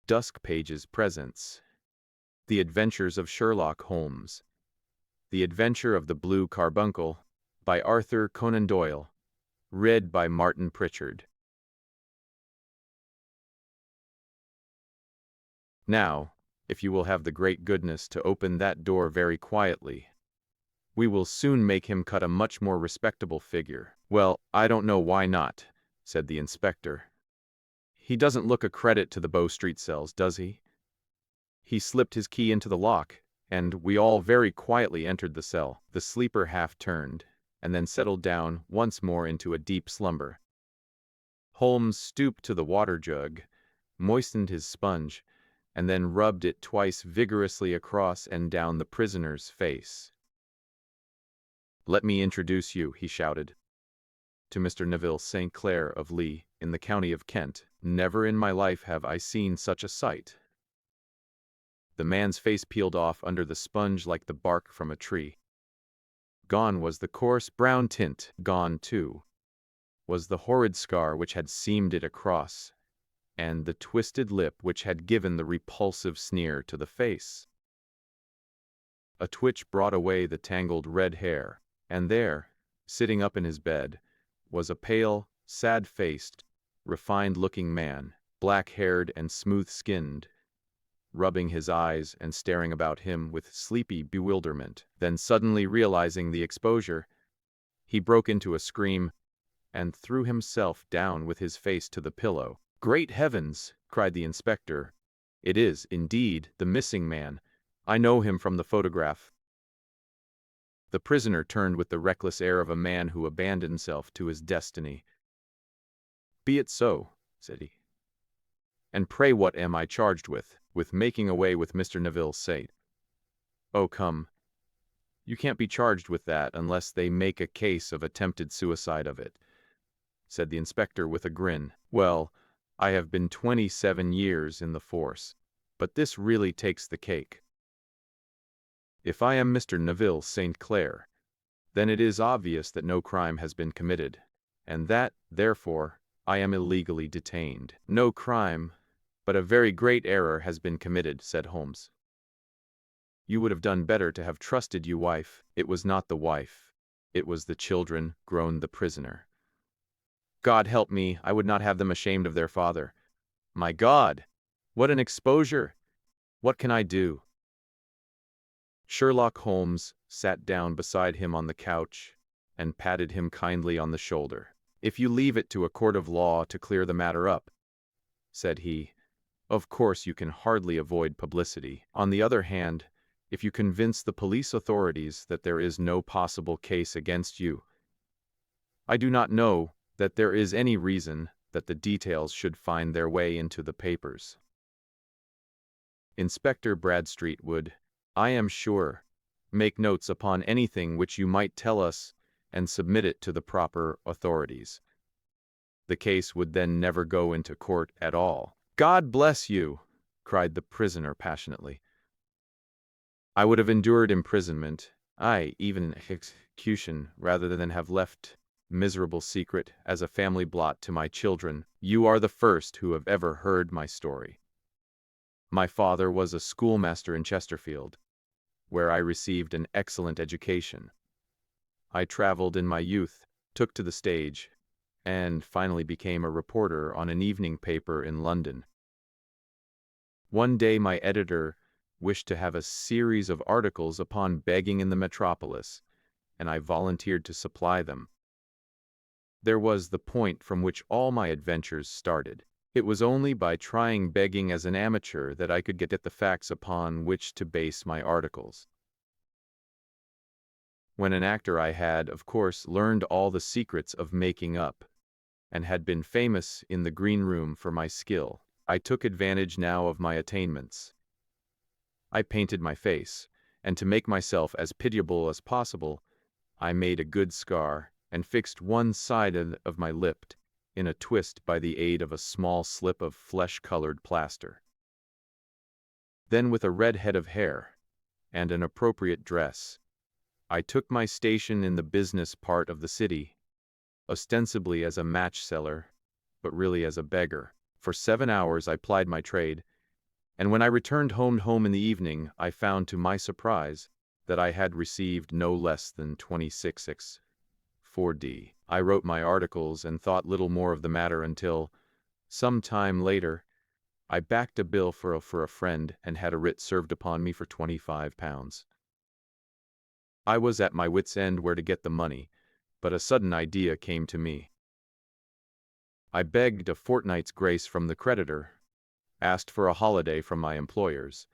Dusk Pages presents The Adventures of Sherlock Holmes. The Adventure of the Blue Carbuncle by Arthur Conan Doyle. Read by Martin Pritchard. Now, if you will have the great goodness to open that door very quietly, we will soon make him cut a much more respectable figure. Well, I don't know why not, said the inspector. He doesn't look a credit to the Bow Street cells, does he? He slipped his key into the lock, and we all very quietly entered the cell. The sleeper half turned, and then settled down once more into a deep slumber. Holmes stooped to the water jug, moistened his sponge, and then rubbed it twice vigorously across and down the prisoner's face. "Let me introduce you," he shouted, "to Mr. Neville St. Clair of Lee, in the county of Kent. Never in my life have I seen such a sight." The man's face peeled off under the sponge like the bark from a tree. Gone was the coarse brown tint. Gone, too, was the horrid scar which had seamed it across, and the twisted lip which had given the repulsive sneer to the face. A twitch brought away the tangled red hair, and there, sitting up in his bed, was a pale, sad-faced, refined-looking man, black-haired and smooth-skinned, rubbing his eyes and staring about him with sleepy bewilderment. Then, suddenly realizing the exposure, he broke into a scream and threw himself down with his face to the pillow. "Great heavens!" cried the inspector. "It is, indeed, the missing man. I know him from the photograph." The prisoner turned with the reckless air of a man who abandoned himself to his destiny. "Be it so," said he. "And pray what am I charged with?" "With making away with Mr. Neville St." "Oh, come. You can't be charged with that unless they make a case of attempted suicide of it," said the inspector with a grin. "Well, I have been 27 years in the force, but this really takes the cake. If I am Mr. Neville St. Clair, then it is obvious that no crime has been committed, and that, therefore, I am illegally detained." "No crime, but a very great error has been committed," said Holmes. "You would have done better to have trusted your wife." "It was not the wife, it was the children," groaned the prisoner. "God help me, I would not have them ashamed of their father. My God, what an exposure! What can I do?" Sherlock Holmes sat down beside him on the couch and patted him kindly on the shoulder. "If you leave it to a court of law to clear the matter up," said he, "of course you can hardly avoid publicity. On the other hand, if you convince the police authorities that there is no possible case against you, I do not know that there is any reason that the details should find their way into the papers. Inspector Bradstreet would, I am sure, make notes upon anything which you might tell us and submit it to the proper authorities. The case would then never go into court at all." "God bless you!" cried the prisoner passionately. "I would have endured imprisonment, aye, even execution, rather than have left miserable secret as a family blot to my children. You are the first who have ever heard my story. My father was a schoolmaster in Chesterfield, where I received an excellent education. I traveled in my youth, took to the stage, and finally became a reporter on an evening paper in London. One day my editor wished to have a series of articles upon begging in the metropolis, and I volunteered to supply them. There was the point from which all my adventures started. It was only by trying begging as an amateur that I could get at the facts upon which to base my articles. When an actor I had, of course, learned all the secrets of making up, and had been famous in the green room for my skill. I took advantage now of my attainments. I painted my face, and to make myself as pitiable as possible, I made a good scar, and fixed one side of my lip in a twist by the aid of a small slip of flesh-colored plaster. Then, with a red head of hair, and an appropriate dress, I took my station in the business part of the city, ostensibly as a match seller, but really as a beggar. For 7 hours I plied my trade, And when I returned home in the evening, I found to my surprise that I had received no less than 26 4D. I wrote my articles and thought little more of the matter until, some time later, I backed a bill for a friend and had a writ served upon me for £25. I was at my wit's end where to get the money, but a sudden idea came to me. I begged a fortnight's grace from the creditor, asked for a holiday from my employers,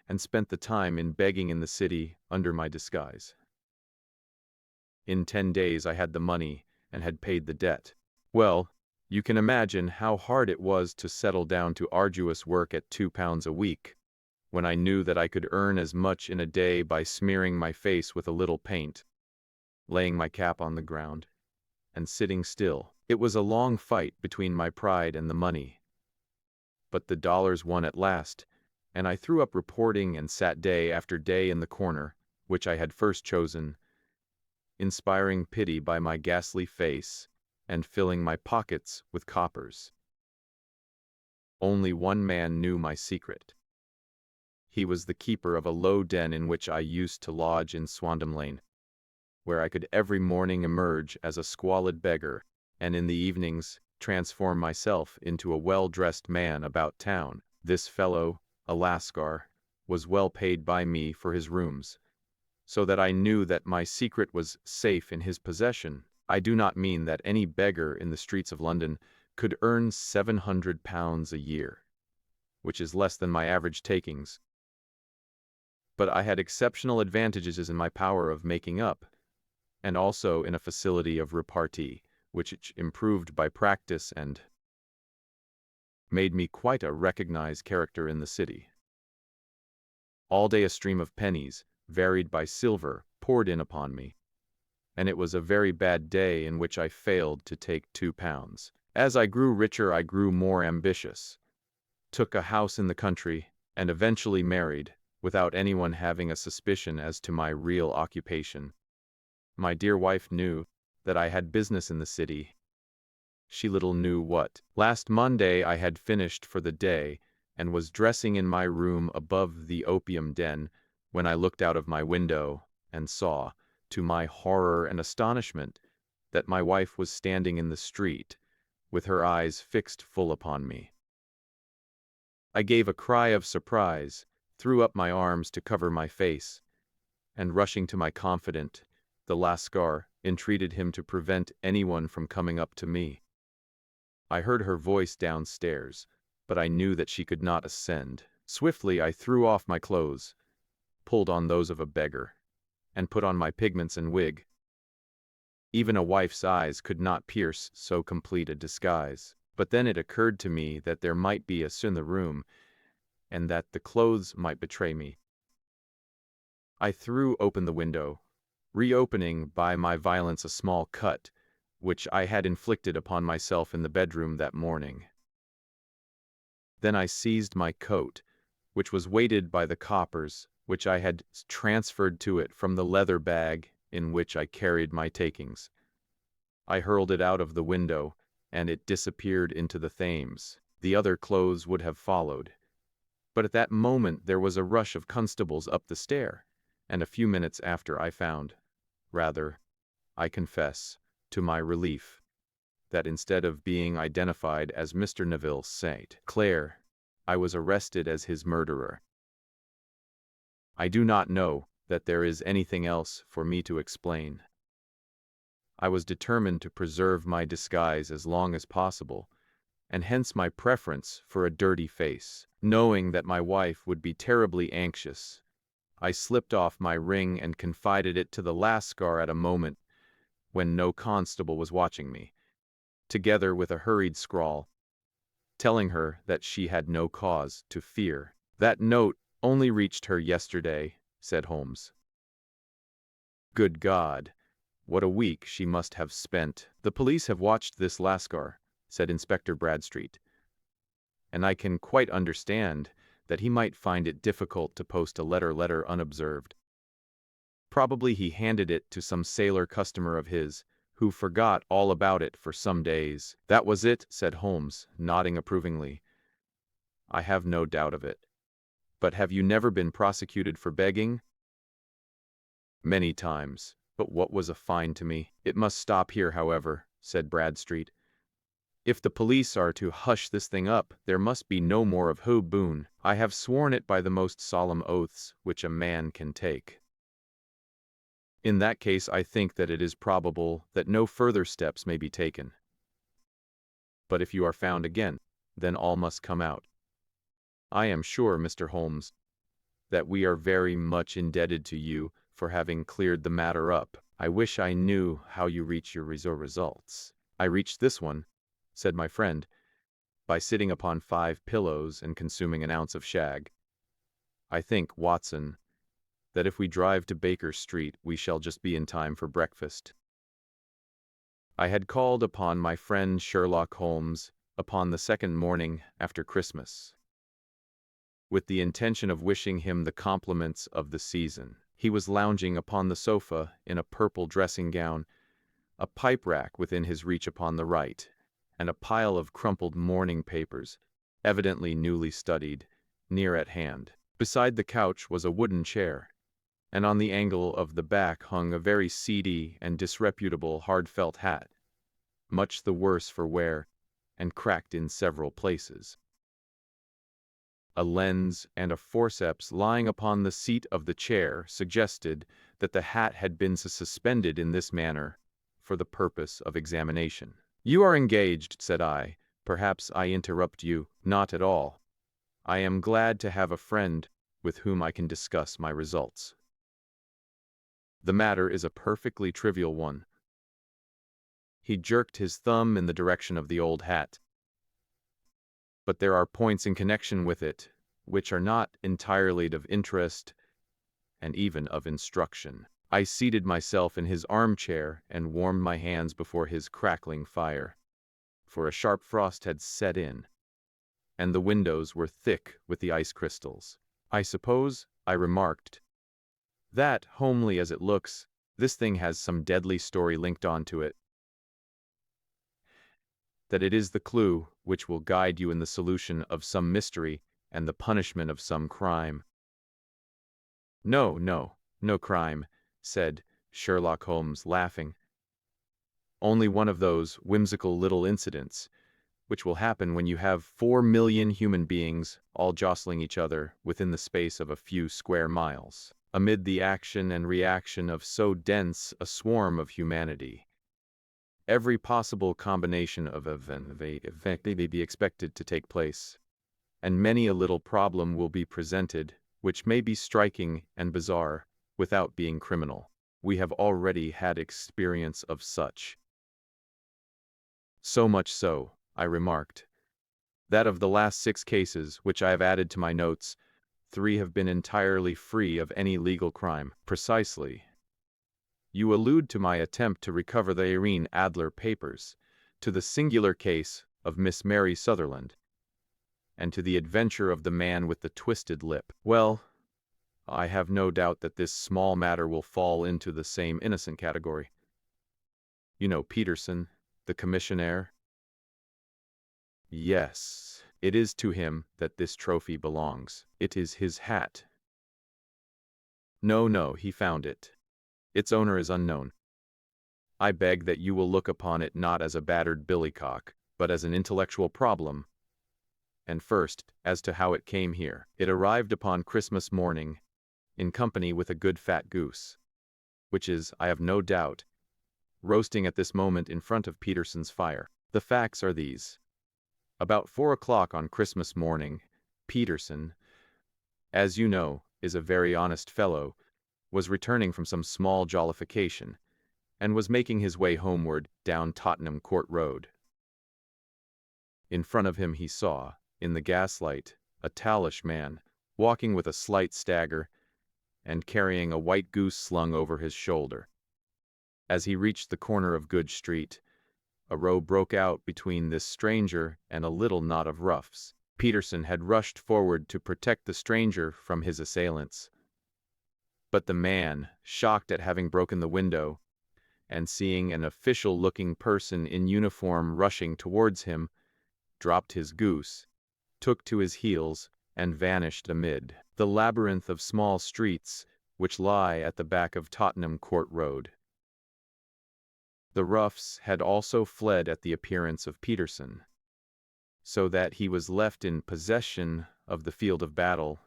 and spent the time in begging in the city under my disguise. In 10 days I had the money and had paid the debt. Well, you can imagine how hard it was to settle down to arduous work at £2 a week, when I knew that I could earn as much in a day by smearing my face with a little paint, laying my cap on the ground, and sitting still. It was a long fight between my pride and the money. But the dollars won at last, and I threw up reporting and sat day after day in the corner, which I had first chosen, inspiring pity by my ghastly face and filling my pockets with coppers. Only one man knew my secret. He was the keeper of a low den in which I used to lodge in Swandam Lane, where I could every morning emerge as a squalid beggar, and in the evenings transform myself into a well-dressed man about town. This fellow, a Lascar, was well paid by me for his rooms, so that I knew that my secret was safe in his possession. I do not mean that any beggar in the streets of London could earn £700 a year, which is less than my average takings. But I had exceptional advantages in my power of making up, and also in a facility of repartee, which improved by practice and made me quite a recognized character in the city. All day a stream of pennies, varied by silver, poured in upon me, and it was a very bad day in which I failed to take £2. As I grew richer, I grew more ambitious, took a house in the country, and eventually married, without anyone having a suspicion as to my real occupation. My dear wife knew that I had business in the city. She little knew what. Last Monday I had finished for the day, and was dressing in my room above the opium den, when I looked out of my window and saw, to my horror and astonishment, that my wife was standing in the street, with her eyes fixed full upon me. I gave a cry of surprise, threw up my arms to cover my face, and rushing to my confidant, the Lascar, entreated him to prevent anyone from coming up to me. I heard her voice downstairs, but I knew that she could not ascend. Swiftly I threw off my clothes, pulled on those of a beggar, and put on my pigments and wig. Even a wife's eyes could not pierce so complete a disguise. But then it occurred to me that there might be a in the room, and that the clothes might betray me. I threw open the window, reopening by my violence a small cut, which I had inflicted upon myself in the bedroom that morning. Then I seized my coat, which was weighted by the coppers, which I had transferred to it from the leather bag in which I carried my takings. I hurled it out of the window, and it disappeared into the Thames. The other clothes would have followed. But at that moment there was a rush of constables up the stair, and a few minutes after I found, rather, I confess, to my relief, that instead of being identified as Mr. Neville St. Clair, I was arrested as his murderer. I do not know that there is anything else for me to explain. I was determined to preserve my disguise as long as possible, and hence my preference for a dirty face. Knowing that my wife would be terribly anxious, I slipped off my ring and confided it to the Lascar at a moment when no constable was watching me, together with a hurried scrawl, telling her that she had no cause to fear. "That note only reached her yesterday," said Holmes. "Good God, what a week she must have spent." "The police have watched this Lascar," said Inspector Bradstreet, "and I can quite understand that he might find it difficult to post a letter unobserved. Probably he handed it to some sailor customer of his, who forgot all about it for some days." "That was it," said Holmes, nodding approvingly. "I have no doubt of it. But have you never been prosecuted for begging? Many times. But what was a fine to me? It must stop here, however, said Bradstreet. If the police are to hush this thing up, there must be no more of Ho Boone. I have sworn it by the most solemn oaths which a man can take. In that case, I think that it is probable that no further steps may be taken. But if you are found again, then all must come out. I am sure, Mr. Holmes, that we are very much indebted to you for having cleared the matter up. I wish I knew how you reach your results. I reached this one, said my friend, by sitting upon 5 pillows and consuming an ounce of shag. I think, Watson, that if we drive to Baker Street, we shall just be in time for breakfast. I had called upon my friend Sherlock Holmes upon the 2nd morning after Christmas, with the intention of wishing him the compliments of the season. He was lounging upon the sofa in a purple dressing gown, a pipe rack within his reach upon the right, and a pile of crumpled morning papers, evidently newly studied, near at hand. Beside the couch was a wooden chair, and on the angle of the back hung a very seedy and disreputable hard felt hat, much the worse for wear, and cracked in several places. A lens and a forceps lying upon the seat of the chair suggested that the hat had been suspended in this manner for the purpose of examination. "You are engaged," said I. "Perhaps I interrupt you." "Not at all. I am glad to have a friend with whom I can discuss my results. The matter is a perfectly trivial one." He jerked his thumb in the direction of the old hat. "But there are points in connection with it which are not entirely of interest and even of instruction." I seated myself in his armchair and warmed my hands before his crackling fire, for a sharp frost had set in, and the windows were thick with the ice crystals. "I suppose," I remarked, "that, homely as it looks, this thing has some deadly story linked on to it. That it is the clue which will guide you in the solution of some mystery and the punishment of some crime." No crime," said Sherlock Holmes, laughing. "Only one of those whimsical little incidents which will happen when you have 4,000,000 human beings all jostling each other within the space of a few square miles, amid the action and reaction of so dense a swarm of humanity. Every possible combination of event may be expected to take place, and many a little problem will be presented which may be striking and bizarre without being criminal. We have already had experience of such. So much so," I remarked, "that of the last 6 cases which I have added to my notes, 3 have been entirely free of any legal crime." "Precisely. You allude to my attempt to recover the Irene Adler papers, to the singular case of Miss Mary Sutherland, and to the adventure of the man with the twisted lip. Well, I have no doubt that this small matter will fall into the same innocent category. You know Peterson, the commissionaire?" "Yes, it is to him that this trophy belongs. It is his hat." No, he found it. Its owner is unknown. I beg that you will look upon it not as a battered billycock, but as an intellectual problem. And first, as to how it came here. It arrived upon Christmas morning, in company with a good fat goose, which is, I have no doubt, roasting at this moment in front of Peterson's fire. The facts are these. About 4 o'clock on Christmas morning, Peterson, as you know, is a very honest fellow, was returning from some small jollification, and was making his way homeward down Tottenham Court Road. In front of him he saw, in the gaslight, a tallish man, walking with a slight stagger, and carrying a white goose slung over his shoulder. As he reached the corner of Good Street, a row broke out between this stranger and a little knot of roughs. Peterson had rushed forward to protect the stranger from his assailants. But the man, shocked at having broken the window, and seeing an official-looking person in uniform rushing towards him, dropped his goose, took to his heels, and vanished amid the labyrinth of small streets which lie at the back of Tottenham Court Road. The roughs had also fled at the appearance of Peterson, so that he was left in possession of the field of battle,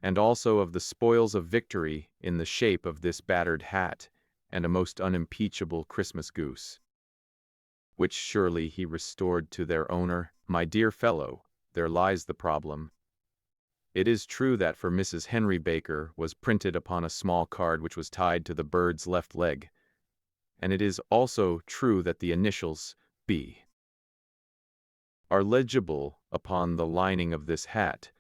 and also of the spoils of victory in the shape of this battered hat and a most unimpeachable Christmas goose, which surely he restored to their owner. My dear fellow, there lies the problem. It is true that for Mrs. Henry Baker was printed upon a small card which was tied to the bird's left leg, and it is also true that the initials B are legible upon the lining of this hat,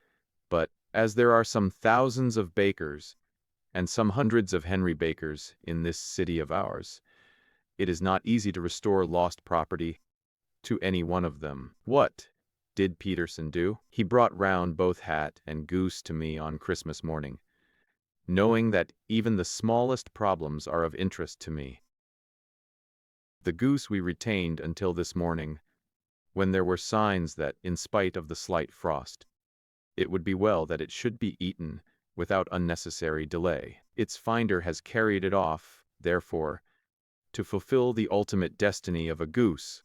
but as there are some thousands of Bakers and some hundreds of Henry Bakers in this city of ours, it is not easy to restore lost property to any one of them. What did Peterson do? He brought round both hat and goose to me on Christmas morning, knowing that even the smallest problems are of interest to me. The goose we retained until this morning, when there were signs that, in spite of the slight frost, it would be well that it should be eaten without unnecessary delay. Its finder has carried it off, therefore, to fulfill the ultimate destiny of a goose,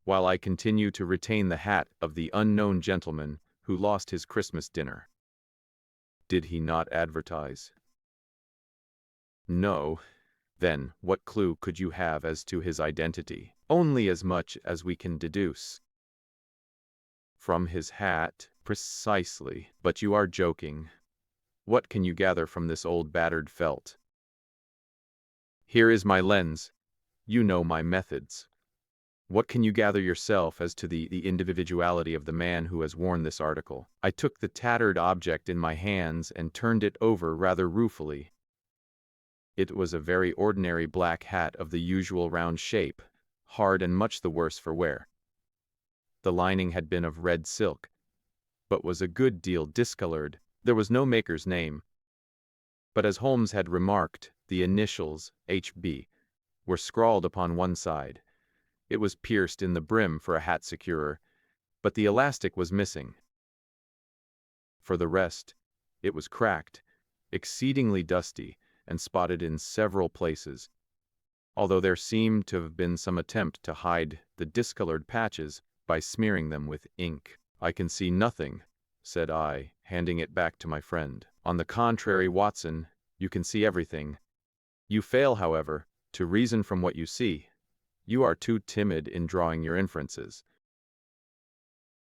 while I continue to retain the hat of the unknown gentleman who lost his Christmas dinner. Did he not advertise? No. Then, what clue could you have as to his identity? Only as much as we can deduce. From his hat, precisely. But you are joking. What can you gather from this old battered felt? Here is my lens. You know my methods. What can you gather yourself as to the individuality of the man who has worn this article? I took the tattered object in my hands and turned it over rather ruefully. It was a very ordinary black hat of the usual round shape, hard and much the worse for wear. The lining had been of red silk, but was a good deal discolored. There was no maker's name, but as Holmes had remarked, the initials H.B. were scrawled upon one side. It was pierced in the brim for a hat securer, but the elastic was missing. For the rest, it was cracked, exceedingly dusty, and spotted in several places, although there seemed to have been some attempt to hide the discolored patches by smearing them with ink. I can see nothing, said I, handing it back to my friend. On the contrary, Watson, you can see everything. You fail, however, to reason from what you see. You are too timid in drawing your inferences.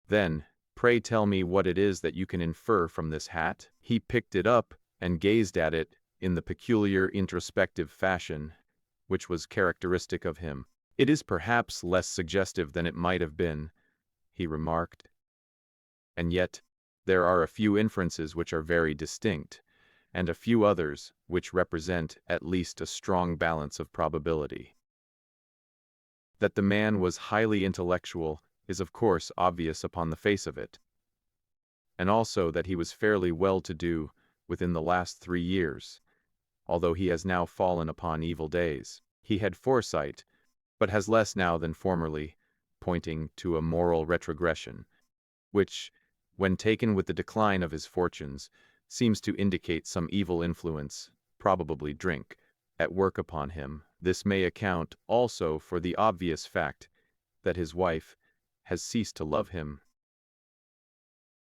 Then, pray tell me what it is that you can infer from this hat. He picked it up and gazed at it in the peculiar introspective fashion which was characteristic of him. It is perhaps less suggestive than it might have been, he remarked. And yet, there are a few inferences which are very distinct, and a few others which represent at least a strong balance of probability. That the man was highly intellectual is of course obvious upon the face of it, and also that he was fairly well-to-do within the last 3 years, although he has now fallen upon evil days. He had foresight, but has less now than formerly, pointing to a moral retrogression, which, when taken with the decline of his fortunes, seems to indicate some evil influence, probably drink, at work upon him. This may account also for the obvious fact that his wife has ceased to love him.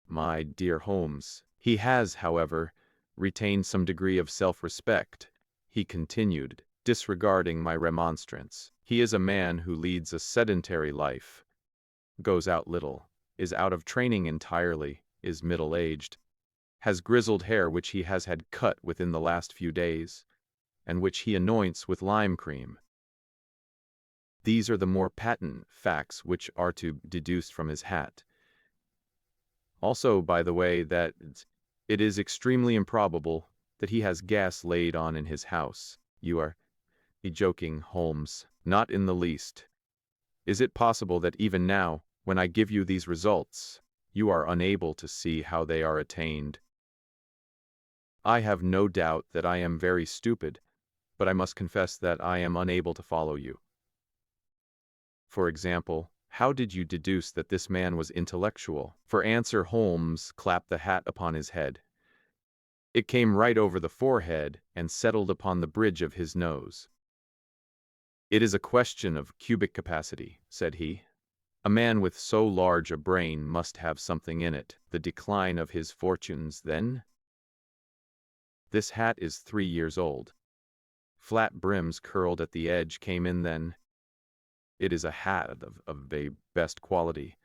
My dear Holmes, he has, however, retained some degree of self-respect, he continued, disregarding my remonstrance. He is a man who leads a sedentary life, goes out little, is out of training entirely, is middle-aged, has grizzled hair which he has had cut within the last few days, and which he anoints with lime cream. These are the more patent facts which are to be deduced from his hat. Also, by the way, that it is extremely improbable that he has gas laid on in his house. You are joking, Holmes. Not in the least. Is it possible that even now, when I give you these results, you are unable to see how they are attained? I have no doubt that I am very stupid, but I must confess that I am unable to follow you. For example, how did you deduce that this man was intellectual? For answer, Holmes clapped the hat upon his head. It came right over the forehead and settled upon the bridge of his nose. "It is a question of cubic capacity," said he. "A man with so large a brain must have something in it. The decline of his fortunes, then? This hat is 3 years old. Flat brims curled at the edge came in then. It is a hat of the best quality.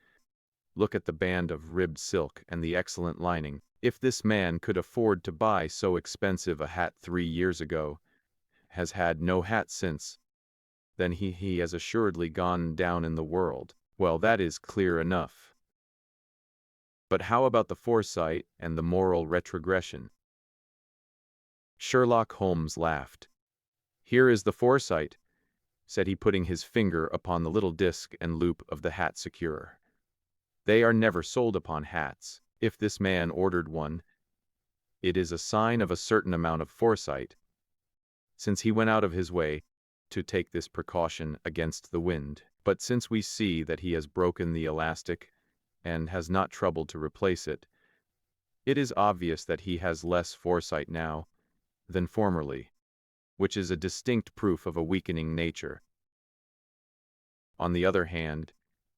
Look at the band of ribbed silk and the excellent lining. If this man could afford to buy so expensive a hat 3 years ago, has had no hat since, then he has assuredly gone down in the world. Well, that is clear enough. But how about the foresight and the moral retrogression?" Sherlock Holmes laughed. "Here is the foresight," said he, putting his finger upon the little disc and loop of the hat securer. "They are never sold upon hats. If this man ordered one, it is a sign of a certain amount of foresight, since he went out of his way to take this precaution against the wind. But since we see that he has broken the elastic and has not troubled to replace it, it is obvious that he has less foresight now than formerly, which is a distinct proof of a weakening nature. On the other hand,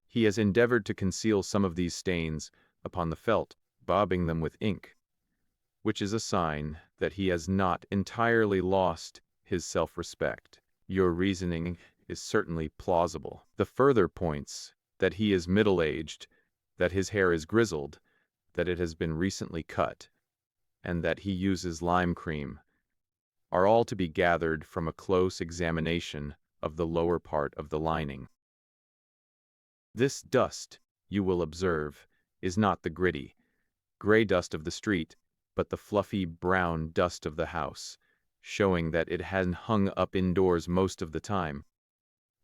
he has endeavored to conceal some of these stains upon the felt, bobbing them with ink, which is a sign that he has not entirely lost his self-respect. Your reasoning is certainly plausible. The further points, that he is middle-aged, that his hair is grizzled, that it has been recently cut, and that he uses lime cream, are all to be gathered from a close examination of the lower part of the lining. This dust, you will observe, is not the gritty, gray dust of the street, but the fluffy brown dust of the house, showing that it had hung up indoors most of the time,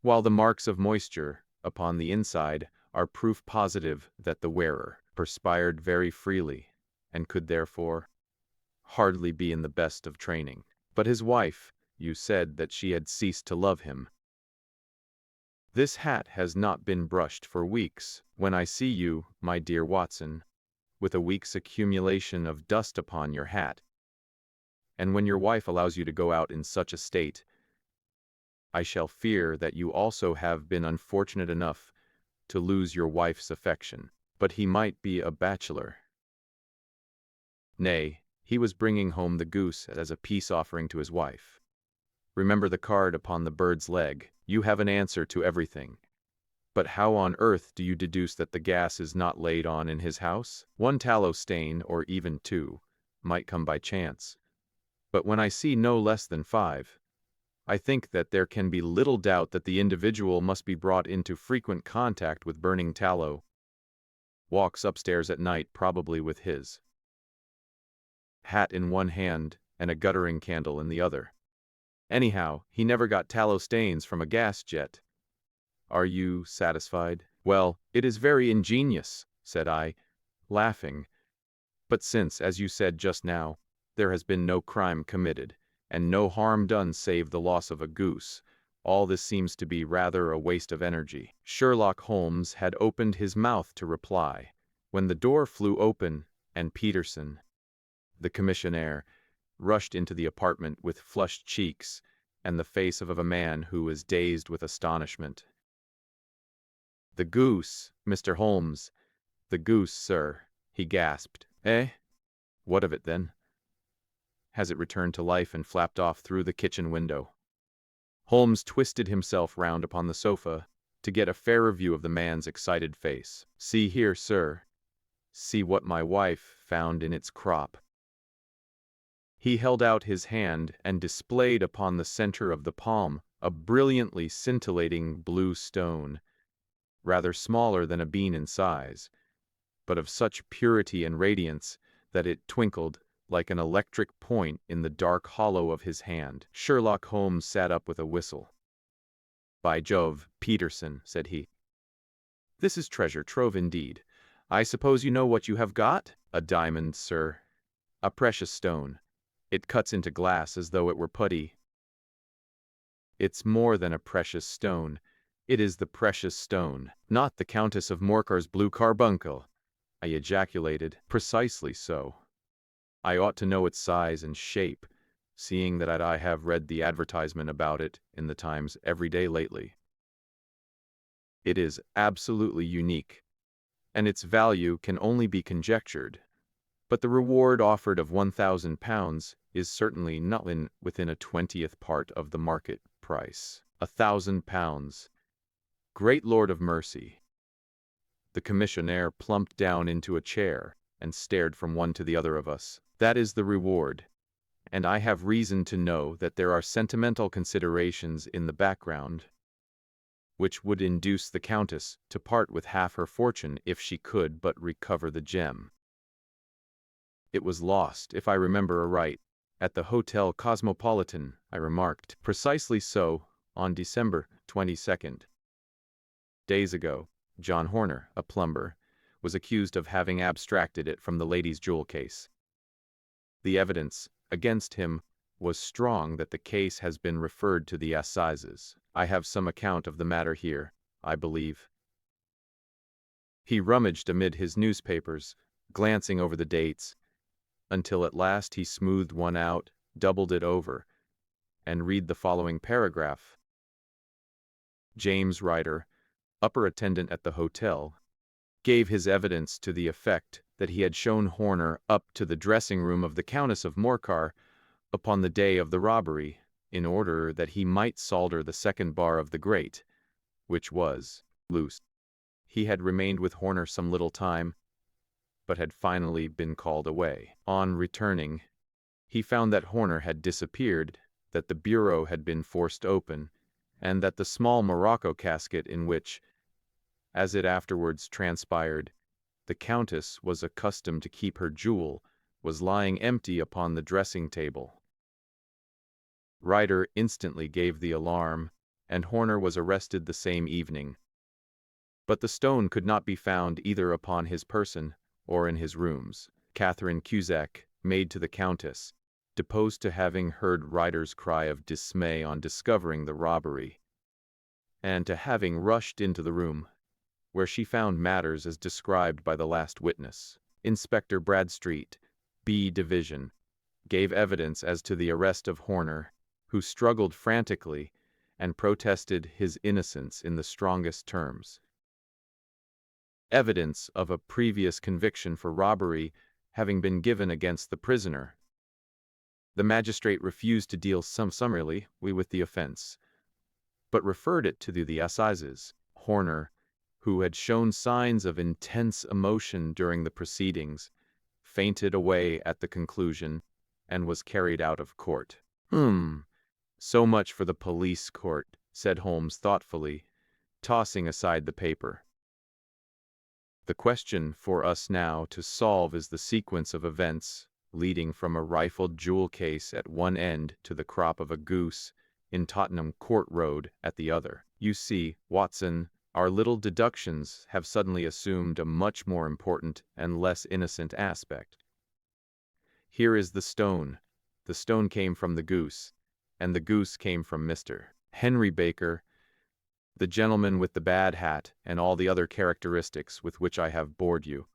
while the marks of moisture upon the inside are proof positive that the wearer perspired very freely, and could therefore hardly be in the best of training. But his wife, you said that she had ceased to love him. This hat has not been brushed for weeks. When I see you, my dear Watson, with a week's accumulation of dust upon your hat, and when your wife allows you to go out in such a state, I shall fear that you also have been unfortunate enough to lose your wife's affection. But he might be a bachelor. Nay, he was bringing home the goose as a peace offering to his wife. Remember the card upon the bird's leg. You have an answer to everything. But how on earth do you deduce that the gas is not laid on in his house? One tallow stain, or even 2, might come by chance. But when I see no less than 5, I think that there can be little doubt that the individual must be brought into frequent contact with burning tallow, walks upstairs at night probably with his hat in one hand and a guttering candle in the other. Anyhow, he never got tallow stains from a gas jet. Are you satisfied? Well, it is very ingenious, said I, laughing. But since, as you said just now, there has been no crime committed, and no harm done save the loss of a goose, all this seems to be rather a waste of energy. Sherlock Holmes had opened his mouth to reply, when the door flew open, and Peterson, the commissionaire, rushed into the apartment with flushed cheeks and the face of a man who was dazed with astonishment. "The goose, Mr. Holmes, the goose, sir," he gasped. "Eh? What of it, then? Has it returned to life and flapped off through the kitchen window?" Holmes twisted himself round upon the sofa to get a fairer view of the man's excited face. "See here, sir. See what my wife found in its crop." He held out his hand and displayed upon the center of the palm a brilliantly scintillating blue stone, rather smaller than a bean in size, but of such purity and radiance that it twinkled like an electric point in the dark hollow of his hand. Sherlock Holmes sat up with a whistle. "By Jove, Peterson," said he, "this is treasure trove indeed. I suppose you know what you have got?" "A diamond, sir. A precious stone. It cuts into glass as though it were putty." "It's more than a precious stone. It is the precious stone." "Not the Countess of Morcar's blue carbuncle," I ejaculated. "Precisely so. I ought to know its size and shape, seeing that I have read the advertisement about it in the Times every day lately. It is absolutely unique, and its value can only be conjectured. But the reward offered of £1,000 is certainly not within a 20th part of the market price. £1,000! Great Lord of mercy! The commissionaire plumped down into a chair and stared from one to the other of us. That is the reward, and I have reason to know that there are sentimental considerations in the background, which would induce the Countess to part with half her fortune if she could but recover the gem. It was lost, if I remember aright, at the Hotel Cosmopolitan, I remarked. Precisely so, on December 22nd. Days ago, John Horner, a plumber, was accused of having abstracted it from the lady's jewel case. The evidence against him was strong that the case has been referred to the assizes. I have some account of the matter here, I believe. He rummaged amid his newspapers, glancing over the dates, until at last he smoothed one out, doubled it over, and read the following paragraph. James Ryder, upper attendant at the hotel, gave his evidence to the effect that he had shown Horner up to the dressing-room of the Countess of Morcar upon the day of the robbery, in order that he might solder the second bar of the grate, which was loose. He had remained with Horner some little time, but had finally been called away. On returning, he found that Horner had disappeared, that the bureau had been forced open, and that the small morocco casket in which, as it afterwards transpired, the Countess was accustomed to keep her jewel, was lying empty upon the dressing-table. Ryder instantly gave the alarm, and Horner was arrested the same evening. But the stone could not be found either upon his person or in his rooms. Catherine Cusack, maid to the Countess, deposed to having heard Ryder's cry of dismay on discovering the robbery, and to having rushed into the room, where she found matters as described by the last witness. Inspector Bradstreet, B Division, gave evidence as to the arrest of Horner, who struggled frantically and protested his innocence in the strongest terms. Evidence of a previous conviction for robbery having been given against the prisoner, the magistrate refused to deal summarily with the offense, but referred it to the assizes. Horner, who had shown signs of intense emotion during the proceedings, fainted away at the conclusion and was carried out of court. So much for the police court, said Holmes thoughtfully, tossing aside the paper. The question for us now to solve is the sequence of events leading from a rifled jewel case at one end to the crop of a goose in Tottenham Court Road at the other. You see, Watson, our little deductions have suddenly assumed a much more important and less innocent aspect. Here is the stone. The stone came from the goose, and the goose came from Mr. Henry Baker, the gentleman with the bad hat, and all the other characteristics with which I have bored you.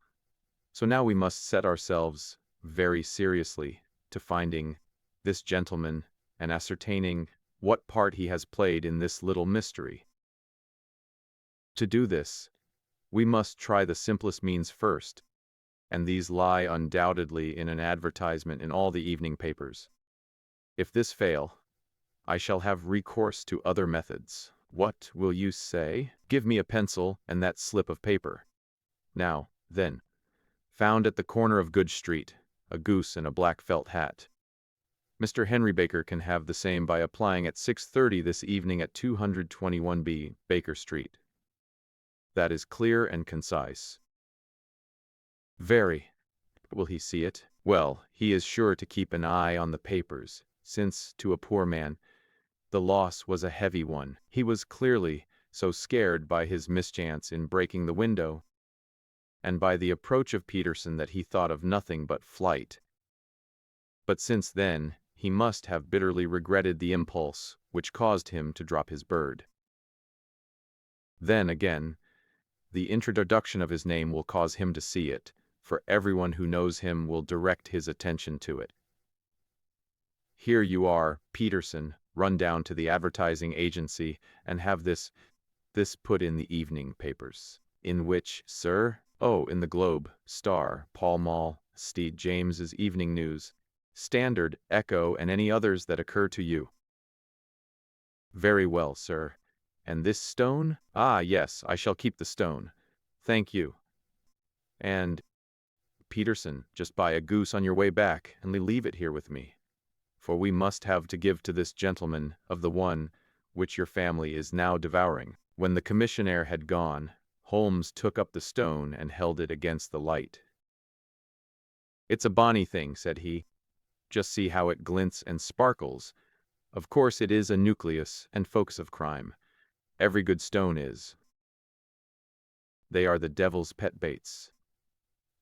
So now we must set ourselves very seriously to finding this gentleman and ascertaining what part he has played in this little mystery. To do this, we must try the simplest means first, and these lie undoubtedly in an advertisement in all the evening papers. If this fail, I shall have recourse to other methods. What will you say? Give me a pencil and that slip of paper. Now, then, found at the corner of Good Street, a goose and a black felt hat. Mr. Henry Baker can have the same by applying at 6:30 this evening at 221B Baker Street. That is clear and concise. Very. Will he see it? Well, he is sure to keep an eye on the papers, since, to a poor man, the loss was a heavy one. He was clearly so scared by his mischance in breaking the window, and by the approach of Peterson, that he thought of nothing but flight. But since then, he must have bitterly regretted the impulse which caused him to drop his bird. Then, again, the introduction of his name will cause him to see it, for everyone who knows him will direct his attention to it. Here you are, Peterson. Run down to the advertising agency and have this put in the evening papers. In which, sir? Oh, in the Globe, Star, Pall Mall, Steed James's Evening News, Standard, Echo, and any others that occur to you. Very well, sir. And this stone? Ah, yes, I shall keep the stone. Thank you. And, Peterson, just buy a goose on your way back, and leave it here with me. For we must have to give to this gentleman of the one which your family is now devouring. When the commissionaire had gone, Holmes took up the stone and held it against the light. It's a bonny thing, said he. Just see how it glints and sparkles. Of course it is a nucleus and focus of crime. Every good stone is. They are the devil's pet baits.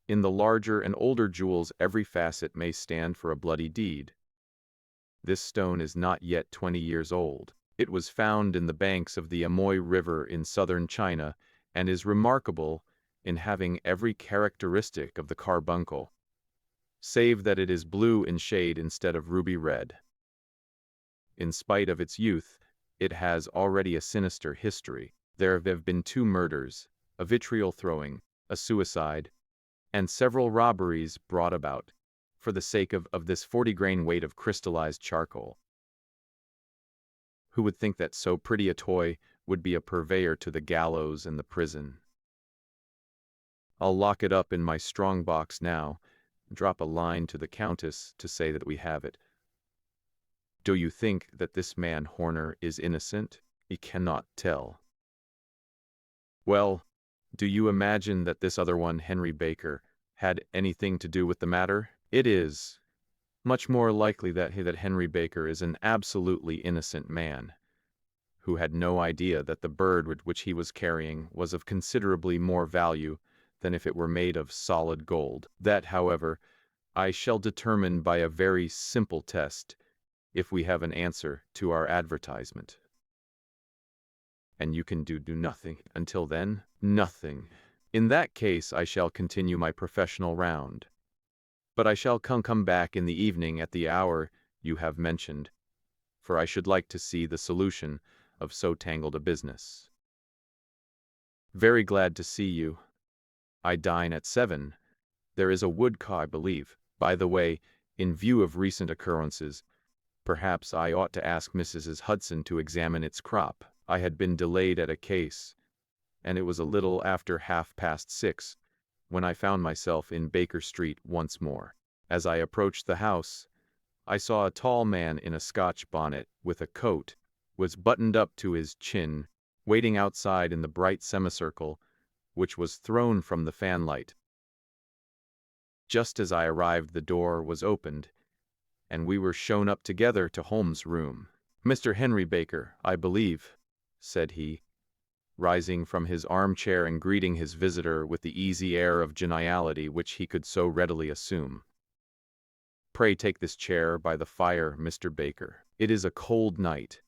In the larger and older jewels every facet may stand for a bloody deed. This stone is not yet 20 years old. It was found in the banks of the Amoy River in southern China and is remarkable in having every characteristic of the carbuncle, save that it is blue in shade instead of ruby red. In spite of its youth, it has already a sinister history. There have been 2 murders, a vitriol throwing, a suicide, and several robberies brought about for the sake of this 40-grain weight of crystallized charcoal. Who would think that so pretty a toy would be a purveyor to the gallows and the prison? I'll lock it up in my strong box now, drop a line to the Countess to say that we have it. Do you think that this man Horner is innocent? He cannot tell. Well, do you imagine that this other one, Henry Baker, had anything to do with the matter? It is much more likely that Henry Baker is an absolutely innocent man, who had no idea that the bird which he was carrying was of considerably more value than if it were made of solid gold. That, however, I shall determine by a very simple test if we have an answer to our advertisement. And you can do nothing until then? Nothing. In that case I shall continue my professional round. But I shall come back in the evening at the hour you have mentioned, for I should like to see the solution of so tangled a business. Very glad to see you. I dine at 7. There is a woodcock, I believe. By the way, in view of recent occurrences, perhaps I ought to ask Mrs. Hudson to examine its crop. I had been delayed at a case, and it was a little after 6:30 when I found myself in Baker Street once more. As I approached the house, I saw a tall man in a Scotch bonnet with a coat was buttoned up to his chin, waiting outside in the bright semicircle which was thrown from the fanlight. Just as I arrived, the door was opened, and we were shown up together to Holmes' room. Mr. Henry Baker, I believe, said he, rising from his armchair and greeting his visitor with the easy air of geniality which he could so readily assume. Pray take this chair by the fire, Mr. Baker. It is a cold night,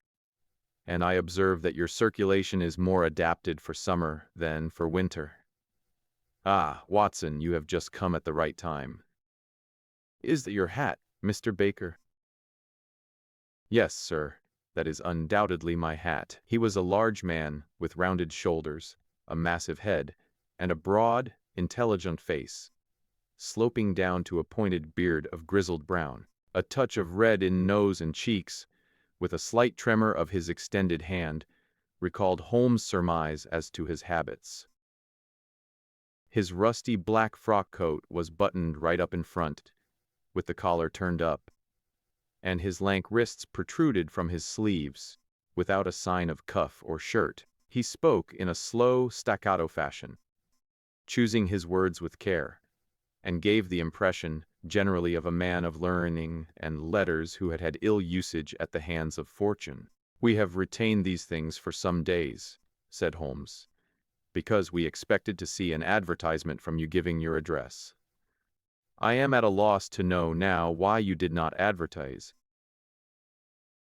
and I observe that your circulation is more adapted for summer than for winter. Ah, Watson, you have just come at the right time. Is that your hat, Mr. Baker? Yes, sir. That is undoubtedly my hat. He was a large man, with rounded shoulders, a massive head, and a broad, intelligent face, sloping down to a pointed beard of grizzled brown, a touch of red in nose and cheeks, with a slight tremor of his extended hand, recalled Holmes' surmise as to his habits. His rusty black frock coat was buttoned right up in front, with the collar turned up, and his lank wrists protruded from his sleeves, without a sign of cuff or shirt. He spoke in a slow, staccato fashion, choosing his words with care, and gave the impression generally of a man of learning and letters who had had ill usage at the hands of fortune. We have retained these things for some days, said Holmes, because we expected to see an advertisement from you giving your address. I am at a loss to know now why you did not advertise.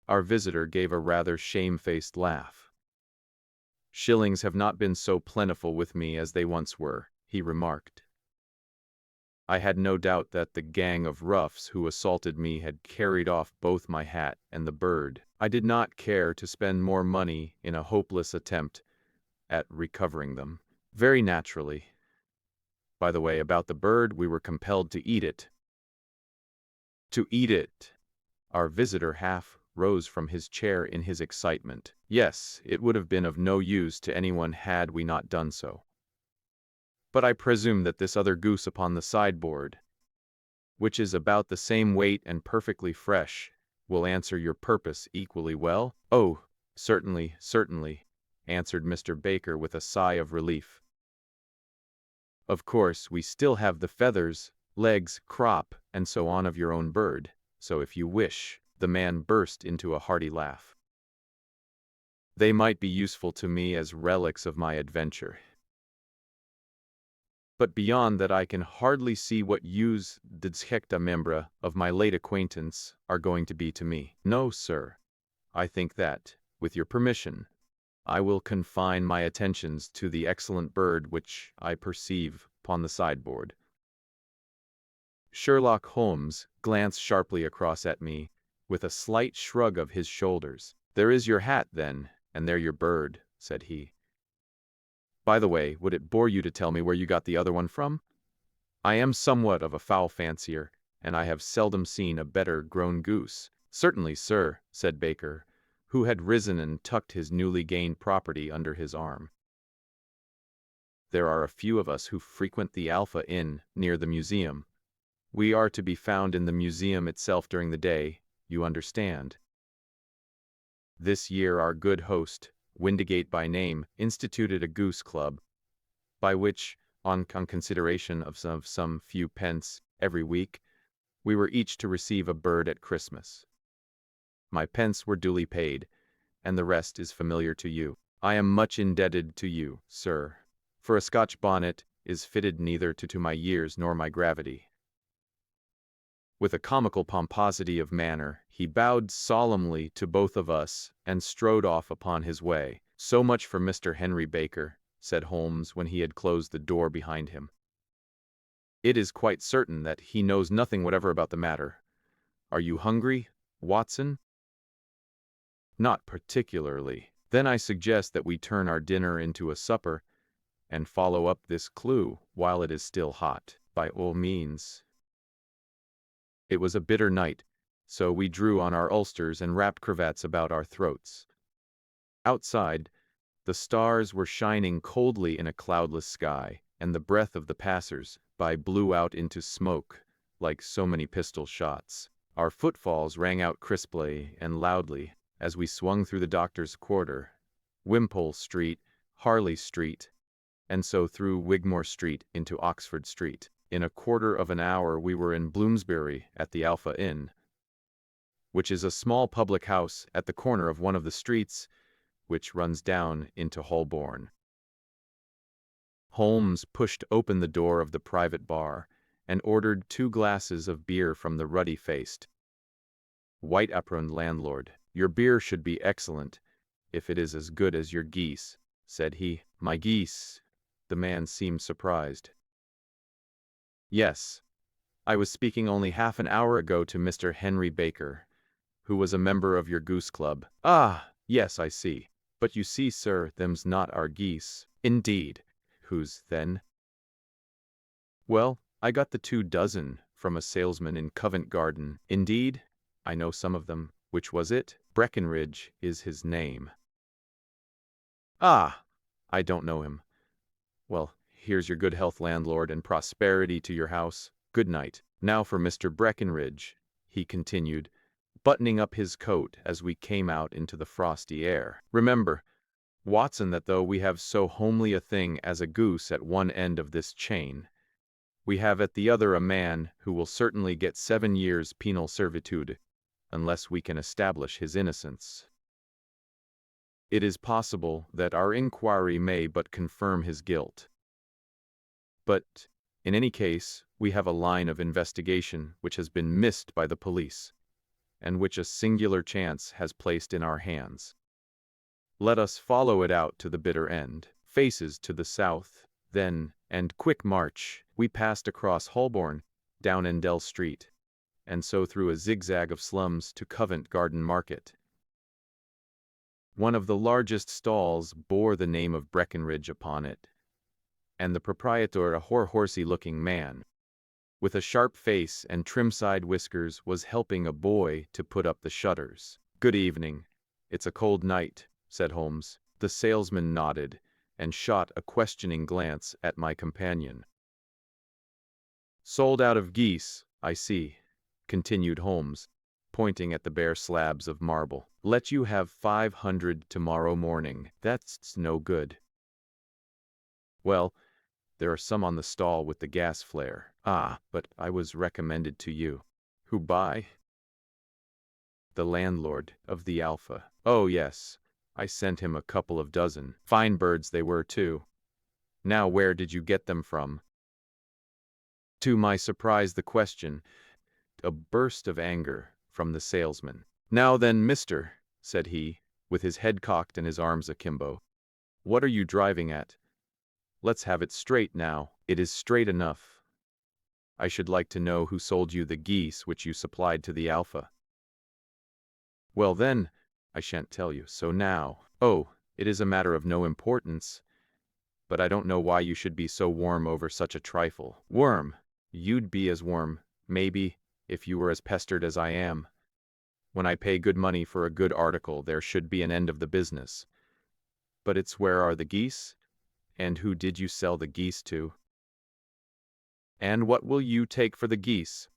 Our visitor gave a rather shamefaced laugh. Shillings have not been so plentiful with me as they once were, he remarked. I had no doubt that the gang of roughs who assaulted me had carried off both my hat and the bird. I did not care to spend more money in a hopeless attempt at recovering them. Very naturally. By the way, about the bird, we were compelled to eat it. To eat it! Our visitor half rose from his chair in his excitement. Yes, it would have been of no use to anyone had we not done so. But I presume that this other goose upon the sideboard, which is about the same weight and perfectly fresh, will answer your purpose equally well? Oh, certainly, certainly, answered Mr. Baker with a sigh of relief. Of course, we still have the feathers, legs, crop, and so on of your own bird, so if you wish, the man burst into a hearty laugh. They might be useful to me as relics of my adventure. But beyond that I can hardly see what use the descripta membra of my late acquaintance are going to be to me. No, sir. I think that, with your permission, I will confine my attentions to the excellent bird which I perceive upon the sideboard. Sherlock Holmes glanced sharply across at me, with a slight shrug of his shoulders. There is your hat, then, and there your bird, said he. By the way, would it bore you to tell me where you got the other one from? I am somewhat of a fowl fancier, and I have seldom seen a better grown goose. Certainly, sir, said Baker, who had risen and tucked his newly gained property under his arm. There are a few of us who frequent the Alpha Inn near the museum. We are to be found in the museum itself during the day, you understand. This year our good host, Windigate by name, instituted a goose club, by which, on consideration of some few pence every week, we were each to receive a bird at Christmas. My pence were duly paid, and the rest is familiar to you. I am much indebted to you, sir, for a Scotch bonnet is fitted neither to my years nor my gravity. With a comical pomposity of manner, he bowed solemnly to both of us and strode off upon his way. So much for Mr. Henry Baker, said Holmes when he had closed the door behind him. It is quite certain that he knows nothing whatever about the matter. Are you hungry, Watson? Not particularly. Then I suggest that we turn our dinner into a supper and follow up this clue while it is still hot. By all means. It was a bitter night, so we drew on our ulsters and wrapped cravats about our throats. Outside, the stars were shining coldly in a cloudless sky, and the breath of the passers-by blew out into smoke like so many pistol shots. Our footfalls rang out crisply and loudly as we swung through the Doctor's Quarter, Wimpole Street, Harley Street, and so through Wigmore Street into Oxford Street. In a quarter of an hour we were in Bloomsbury at the Alpha Inn, which is a small public house at the corner of one of the streets which runs down into Holborn. Holmes pushed open the door of the private bar and ordered 2 glasses of beer from the ruddy-faced, white-aproned landlord. Your beer should be excellent, if it is as good as your geese, said he. My geese? The man seemed surprised. Yes, I was speaking only half an hour ago to Mr. Henry Baker, who was a member of your goose club. Ah, yes, I see. But you see, sir, them's not our geese. Indeed. Whose, then? Well, I got the 2 dozen from a salesman in Covent Garden. Indeed, I know some of them. Which was it? Breckenridge is his name. Ah, I don't know him. Well, here's your good health, landlord, and prosperity to your house. Good night. Now for Mr. Breckenridge, he continued, buttoning up his coat as we came out into the frosty air. Remember, Watson, that though we have so homely a thing as a goose at one end of this chain, we have at the other a man who will certainly get 7 years penal servitude, unless we can establish his innocence. It is possible that our inquiry may but confirm his guilt. But, in any case, we have a line of investigation which has been missed by the police, and which a singular chance has placed in our hands. Let us follow it out to the bitter end. Faces to the south, Then, and quick march, we passed across Holborn, down Endell Street, and so through a zigzag of slums to Covent Garden Market. One of the largest stalls bore the name of Breckenridge upon it, and the proprietor, a horsey-looking man, with a sharp face and trim side whiskers, was helping a boy to put up the shutters. "Good evening. It's a cold night," said Holmes. The salesman nodded, and shot a questioning glance at my companion. "Sold out of geese, I see," continued Holmes, pointing at the bare slabs of marble. "Let you have 500 tomorrow morning. That's no good." "Well, there are some on the stall with the gas flare." "Ah, but I was recommended to you." "Who by?" "The landlord of the Alpha." "Oh, yes. I sent him a couple of dozen. Fine birds they were, too. Now, where did you get them from?" To my surprise, the question, a burst of anger from the salesman. "Now then, mister," said he, with his head cocked and his arms akimbo, "what are you driving at? Let's have it straight now." "It is straight enough. I should like to know who sold you the geese which you supplied to the Alpha." "Well then, I shan't tell you. So now—" "Oh, it is a matter of no importance, but I don't know why you should be so warm over such a trifle." "Worm? You'd be as warm, maybe, if you were as pestered as I am. When I pay good money for a good article, there should be an end of the business. But it's where are the geese? And who did you sell the geese to? And what will you take for the geese?"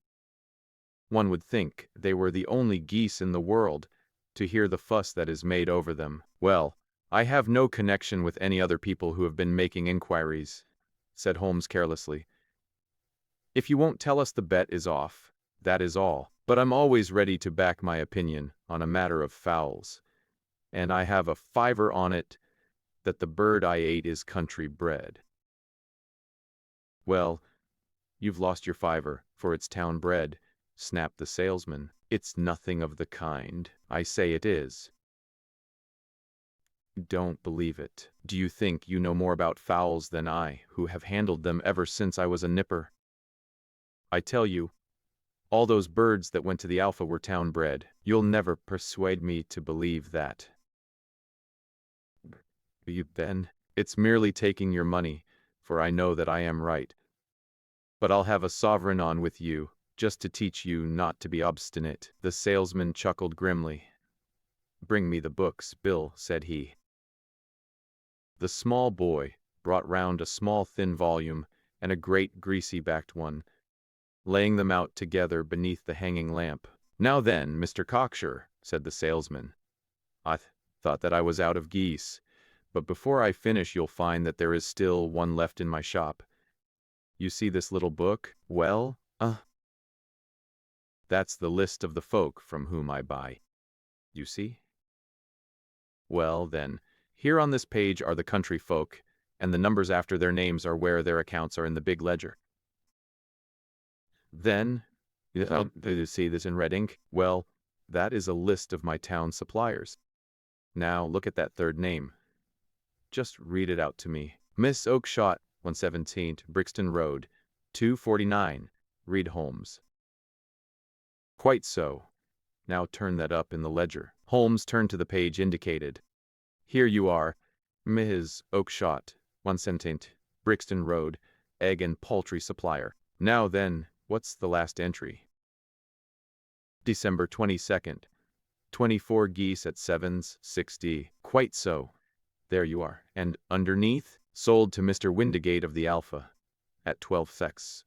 One would think they were the only geese in the world, to hear the fuss that is made over them. "Well, I have no connection with any other people who have been making inquiries," said Holmes carelessly. "If you won't tell us, the bet is off, that is all. But I'm always ready to back my opinion on a matter of fowls, and I have a fiver on it that the bird I ate is country bred." "Well, you've lost your fiver, for it's town bred," snapped the salesman. "It's nothing of the kind. I say it is." "Don't believe it. Do you think you know more about fowls than I, who have handled them ever since I was a nipper? I tell you, all those birds that went to the Alpha were town bred. You'll never persuade me to believe that." "Then, it's merely taking your money, for I know that I am right. But I'll have a sovereign on with you, just to teach you not to be obstinate." The salesman chuckled grimly. "Bring me the books, Bill," said he. The small boy brought round a small thin volume and a great greasy-backed one, laying them out together beneath the hanging lamp. "Now then, Mr. Cocksure," said the salesman, "I thought that I was out of geese, but before I finish you'll find that there is still one left in my shop. You see this little book? Well, that's the list of the folk from whom I buy. You see? Well, then, here on this page are the country folk, and the numbers after their names are where their accounts are in the big ledger. Then, you see this in red ink? Well, that is a list of my town suppliers. Now, look at that third name. Just read it out to me. Miss Oakshott, 117 Brixton Road, 249, read Holmes. Quite so. Now turn that up in the ledger." Holmes turned to the page indicated. "Here you are, Ms. Oakshott, 117 Brixton Road, egg and poultry supplier. Now then, what's the last entry?" "December 22nd, 24 geese at 7s, 6d. Quite so. There you are. And underneath, sold to Mr. Windigate of the Alpha, at 12 secs.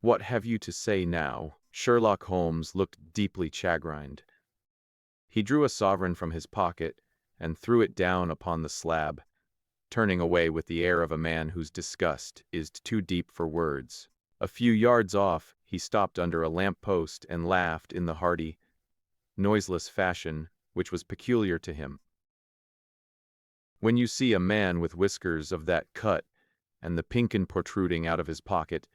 What have you to say now?" Sherlock Holmes looked deeply chagrined. He drew a sovereign from his pocket and threw it down upon the slab, turning away with the air of a man whose disgust is too deep for words. A few yards off, he stopped under a lamp-post and laughed in the hearty, noiseless fashion which was peculiar to him. "When you see a man with whiskers of that cut and the pinkin protruding out of his pocket,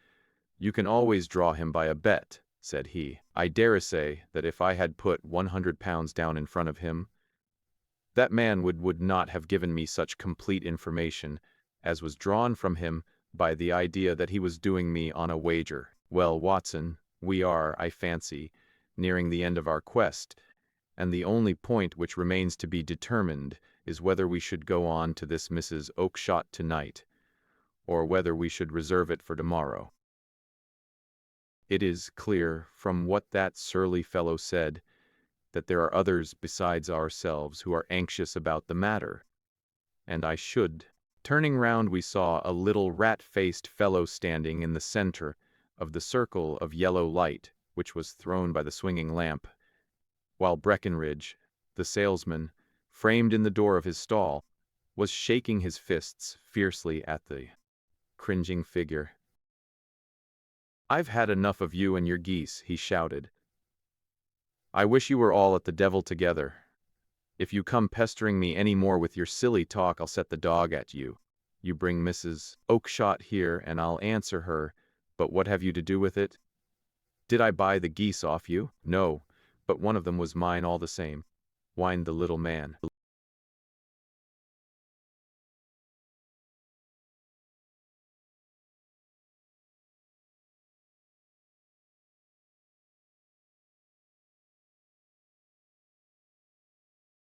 you can always draw him by a bet," said he. "I dare say that if I had put £100 down in front of him, that man would not have given me such complete information as was drawn from him by the idea that he was doing me on a wager. Well, Watson, we are, I fancy, nearing the end of our quest, and the only point which remains to be determined is whether we should go on to this Mrs. Oakshott tonight, or whether we should reserve it for tomorrow. It is clear, from what that surly fellow said, that there are others besides ourselves who are anxious about the matter, and I should. Turning round, we saw a little rat-faced fellow standing in the center of the circle of yellow light which was thrown by the swinging lamp, while Breckenridge, the salesman, framed in the door of his stall, was shaking his fists fiercely at the cringing figure. "I've had enough of you and your geese," he shouted. "I wish you were all at the devil together. If you come pestering me any more with your silly talk, I'll set the dog at you. You bring Mrs. Oakshott here, and I'll answer her, but what have you to do with it? Did I buy the geese off you? No, but one of them was mine all the same," whined the little man.